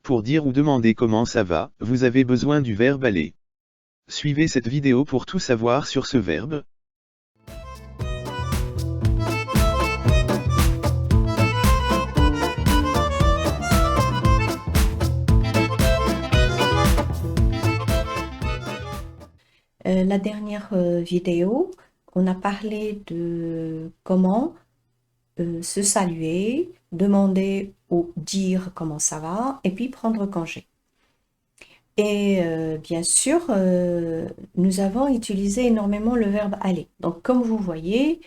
Pour dire ou demander comment ça va, vous avez besoin du verbe aller. Suivez cette vidéo pour tout savoir sur ce verbe. La dernière vidéo, on a parlé de comment se saluer, demander ou dire comment ça va, et puis prendre congé. Et bien sûr, nous avons utilisé énormément le verbe aller. Donc, comme vous voyez,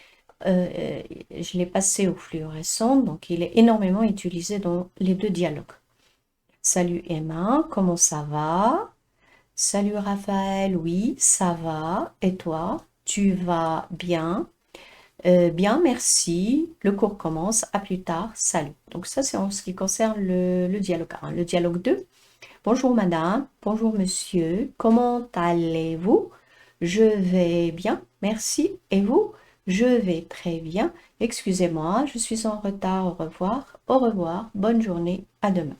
je l'ai passé au fluorescent, donc il est énormément utilisé dans les deux dialogues. Salut Emma, comment ça va? Salut Raphaël, oui, ça va. Et toi, tu vas bien? Bien, merci. Le cours commence. À plus tard. Salut. Donc ça, c'est en ce qui concerne le dialogue 1. Le dialogue 2. Bonjour madame, bonjour monsieur, comment allez-vous? Je vais bien, merci. Et vous? Je vais très bien. Excusez-moi, je suis en retard. Au revoir. Au revoir. Bonne journée. À demain.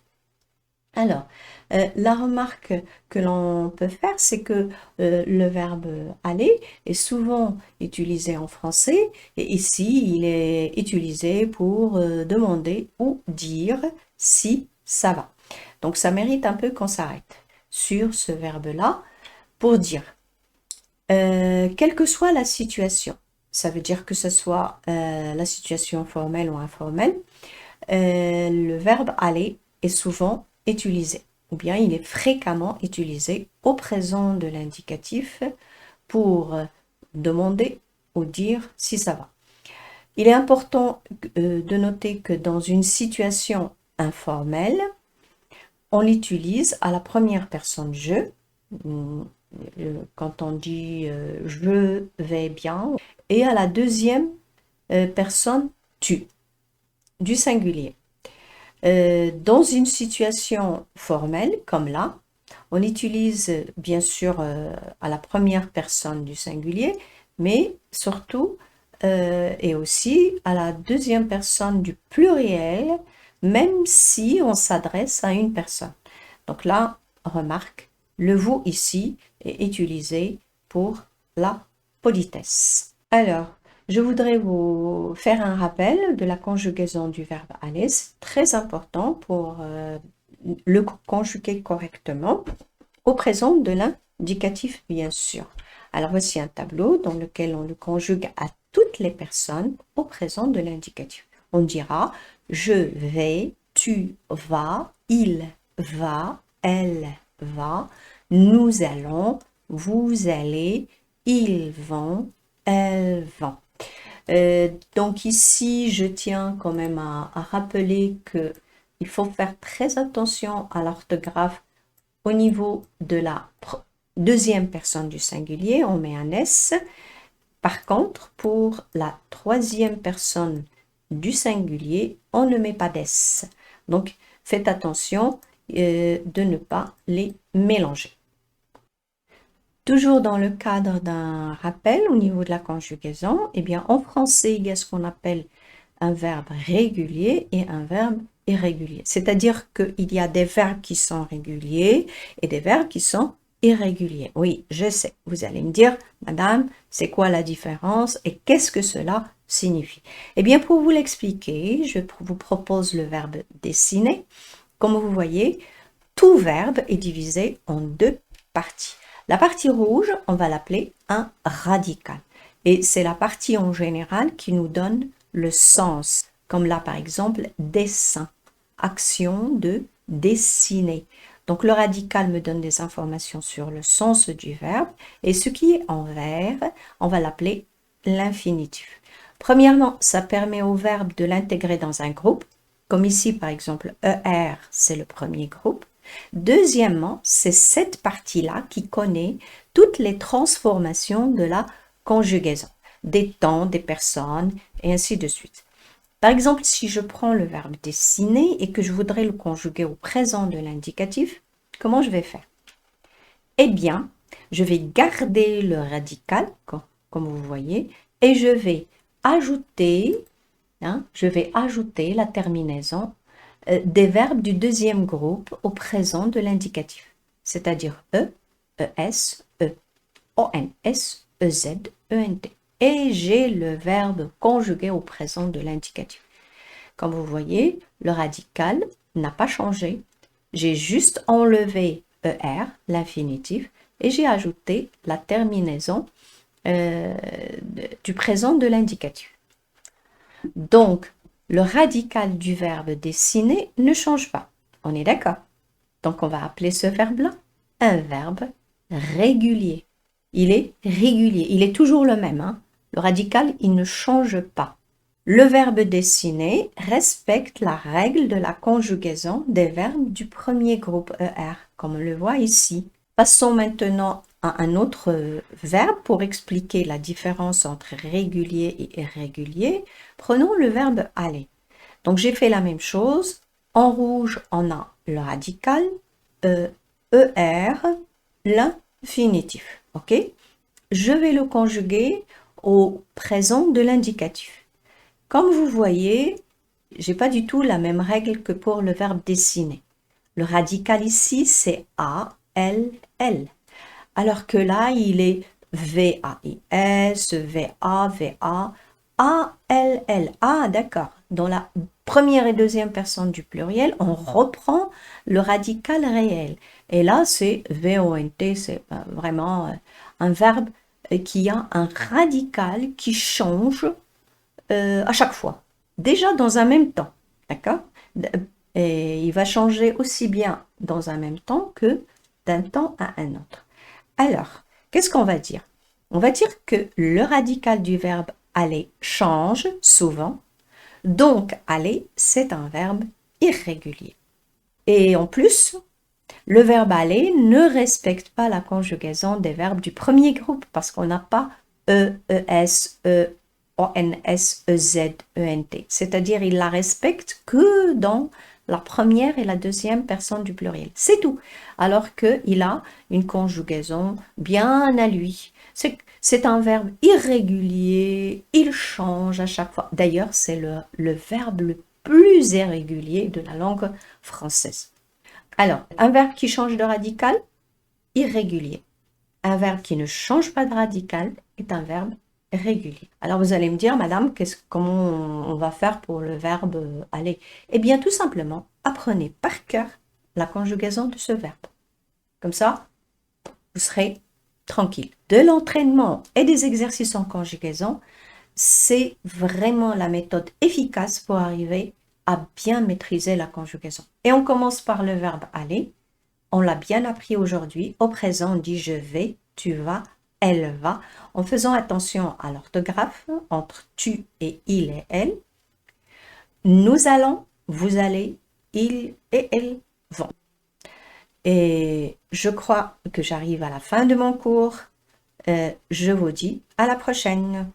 Alors, la remarque que l'on peut faire, c'est que le verbe aller est souvent utilisé en français et ici, il est utilisé pour demander ou dire si ça va. Donc, ça mérite un peu qu'on s'arrête sur ce verbe-là pour dire, quelle que soit la situation, ça veut dire que ce soit la situation formelle ou informelle, le verbe aller est souvent utilisé, ou bien il est fréquemment utilisé au présent de l'indicatif pour demander ou dire si ça va. Il est important de noter que dans une situation informelle, on l'utilise à la première personne je, quand on dit je vais bien, et à la deuxième personne tu, du singulier. Dans une situation formelle comme là, on utilise bien sûr à la première personne du singulier, mais surtout et aussi à la deuxième personne du pluriel, même si on s'adresse à une personne. Donc là, remarque, le vous ici est utilisé pour la politesse. Alors, je voudrais vous faire un rappel de la conjugaison du verbe aller. C'est très important pour le conjuguer correctement au présent de l'indicatif, bien sûr. Alors, voici un tableau dans lequel on le conjugue à toutes les personnes au présent de l'indicatif. On dira « je vais »,« tu vas »,« il va »,« elle va »,« nous allons »,« vous allez »,« ils vont »,« elles vont ». Donc ici, je tiens quand même à rappeler qu'il faut faire très attention à l'orthographe au niveau de la deuxième personne du singulier, on met un S. Par contre, pour la troisième personne du singulier, on ne met pas d'S. Donc, faites attention de ne pas les mélanger. Toujours dans le cadre d'un rappel au niveau de la conjugaison, eh bien, en français, il y a ce qu'on appelle un verbe régulier et un verbe irrégulier. C'est-à-dire qu'il y a des verbes qui sont réguliers et des verbes qui sont irréguliers. Oui, je sais. Vous allez me dire, madame, c'est quoi la différence et qu'est-ce que cela signifie? Eh bien, pour vous l'expliquer, je vous propose le verbe dessiner. Comme vous voyez, tout verbe est divisé en deux parties. La partie rouge, on va l'appeler un radical. Et c'est la partie en général qui nous donne le sens. Comme là, par exemple, dessin, action de dessiner. Donc, le radical me donne des informations sur le sens du verbe. Et ce qui est en vert, on va l'appeler l'infinitif. Premièrement, ça permet au verbe de l'intégrer dans un groupe. Comme ici, par exemple, ER, c'est le premier groupe. Deuxièmement, c'est cette partie-là qui connaît toutes les transformations de la conjugaison, des temps, des personnes, et ainsi de suite. Par exemple, si je prends le verbe dessiner et que je voudrais le conjuguer au présent de l'indicatif, comment je vais faire? Eh bien, je vais garder le radical, comme vous voyez, et je vais ajouter la terminaison des verbes du deuxième groupe au présent de l'indicatif, c'est-à-dire E, ES, E, ONS, EZ, ENT. Et j'ai le verbe conjugué au présent de l'indicatif. Comme vous voyez, le radical n'a pas changé. J'ai juste enlevé ER, l'infinitif, et j'ai ajouté la terminaison du présent de l'indicatif. Donc, le radical du verbe dessiner ne change pas. On est d'accord? Donc, on va appeler ce verbe-là un verbe régulier. Il est régulier. Il est toujours le même. Hein? Le radical, il ne change pas. Le verbe dessiner respecte la règle de la conjugaison des verbes du premier groupe ER, comme on le voit ici. Passons maintenant à un autre verbe pour expliquer la différence entre régulier et irrégulier. Prenons le verbe aller. Donc j'ai fait la même chose. En rouge, on a le radical, ER, l'infinitif. Ok? Je vais le conjuguer au présent de l'indicatif. Comme vous voyez, j'ai pas du tout la même règle que pour le verbe dessiner. Le radical ici, c'est A, L, L. Alors que là, il est V-A-I-S, V-A, V-A, A, L, L. Ah, d'accord. Dans la première et deuxième personne du pluriel, on reprend le radical réel. Et là, c'est V-O-N-T, c'est vraiment un verbe qui a un radical qui change à chaque fois. Déjà dans un même temps, d'accord? Et il va changer aussi bien dans un même temps que d'un temps à un autre. Alors, qu'est-ce qu'on va dire? On va dire que le radical du verbe aller change souvent. Donc, aller, c'est un verbe irrégulier. Et en plus, le verbe aller ne respecte pas la conjugaison des verbes du premier groupe parce qu'on n'a pas E, ES, E, ONS, EZ, ENT. C'est-à-dire, il la respecte que dans la première et la deuxième personne du pluriel. C'est tout. Alors qu'il a une conjugaison bien à lui. C'est un verbe irrégulier, il change à chaque fois. D'ailleurs, c'est le verbe le plus irrégulier de la langue française. Alors, un verbe qui change de radical, irrégulier. Un verbe qui ne change pas de radical est un verbe régulier. Alors vous allez me dire, madame, comment on va faire pour le verbe aller? Eh bien, tout simplement, apprenez par cœur la conjugaison de ce verbe. Comme ça, vous serez tranquille. De l'entraînement et des exercices en conjugaison, c'est vraiment la méthode efficace pour arriver à bien maîtriser la conjugaison. Et on commence par le verbe aller. On l'a bien appris aujourd'hui. Au présent, on dit je vais, tu vas, elle va, en faisant attention à l'orthographe entre tu et il et elle. Nous allons, vous allez, il et elles vont. Et je crois que j'arrive à la fin de mon cours. Je vous dis à la prochaine.